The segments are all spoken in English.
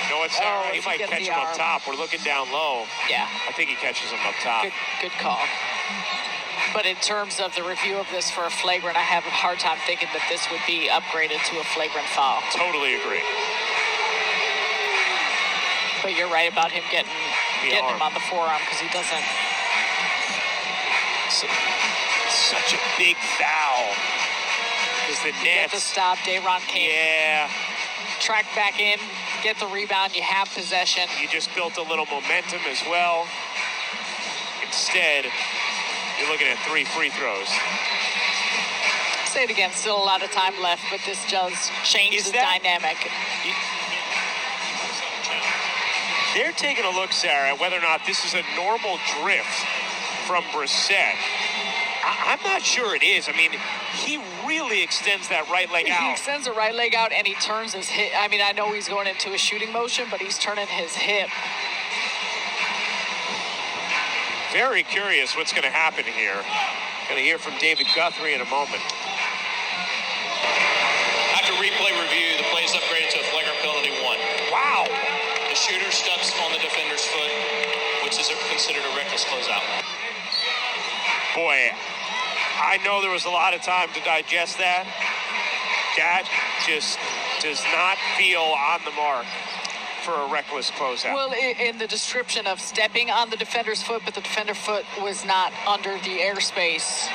No, it's Oh, he if he might gets catch the him up arm. top. We're looking down low. Yeah, I think he catches him up top. good call. But in terms of the review of this for a flagrant, I have a hard time thinking that this would be upgraded to a flagrant foul. Totally agree. But you're right about him getting arm. him on the forearm because he doesn't. Such a big foul. Because the Get the Nets. stop. Day'Ron came. Yeah. Track back in. Get the rebound. You have possession. You just built a little momentum as well. Instead, you're looking at 3 free throws. Say it again. Still a lot of time left, but this does change the dynamic. They're taking a look, Sarah, at whether or not this is a normal drift from Brissett. I'm not sure it is. I mean, he really extends that right leg out. He extends the right leg out and he turns his hip. I mean, I know he's going into a shooting motion, but he's turning his hip. Very curious what's going to happen here. Going to hear from David Guthrie in a moment. After replay review, the play is upgraded to a flagrant penalty 1. Wow. The shooter steps on the defender's foot, which is considered a reckless closeout. Boy, I know there was a lot of time to digest that. That just does not feel on the mark for a reckless closeout. Well, in the description of stepping on the defender's foot, but the defender's foot was not under the airspace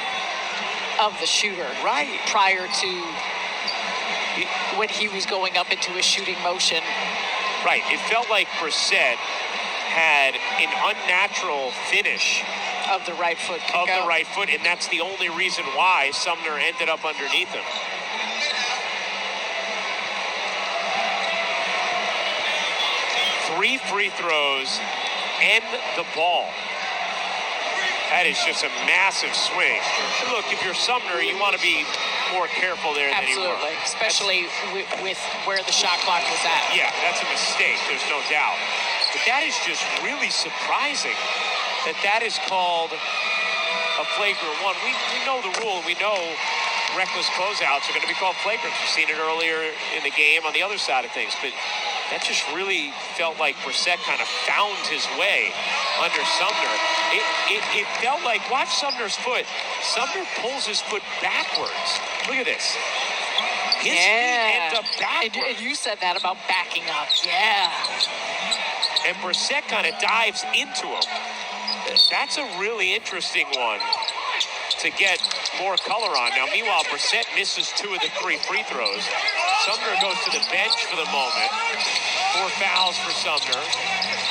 of the shooter. Right. Prior to when he was going up into a shooting motion. Right. It felt like Brissett had an unnatural finish of the right foot. The right foot, and that's the only reason why Sumner ended up underneath him. Three free throws and the ball. That is just a massive swing. And look, if you're Sumner, you want to be more careful there than you were. Absolutely, especially with where the shot clock was at. Yeah, that's a mistake, there's no doubt. But that is just really surprising that is called a flagrant 1. We know the rule. We know reckless closeouts are going to be called flagrants. We've seen it earlier in the game on the other side of things. But that just really felt like Brissett kind of found his way under Sumner. It felt like, watch Sumner's foot. Sumner pulls his foot backwards. Look at this. His feet end up backwards. And you said that about backing up. Yeah. And Brissett kind of dives into him. That's a really interesting one to get more color on. Now, meanwhile, Brissett misses 2 of the 3 free throws. Sumner goes to the bench for the moment. 4 fouls for Sumner.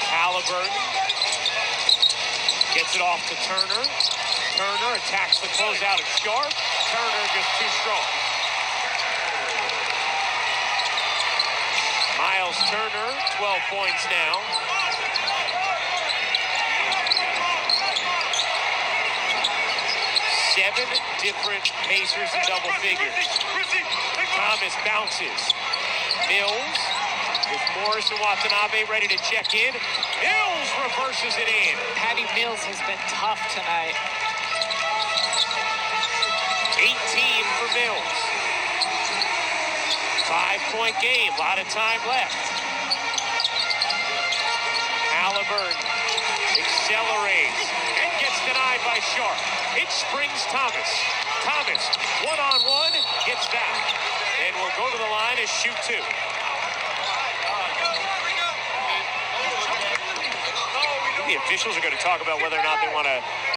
Halliburton gets it off to Turner. Turner attacks the closeout at Sharp. Turner just too strong. Miles Turner, 12 points now. Seven different Pacers in double figures. Thomas bounces. Mills with Morris and Watanabe ready to check in. Mills reverses it in. Patty Mills has been tough tonight. 18 for Mills. 5-point game. A lot of time left. Halliburton accelerates and gets denied by Sharp. It springs Thomas. Thomas, one-on-one, gets that. And will go to the line and shoot 2. The officials are going to talk about whether or not they want to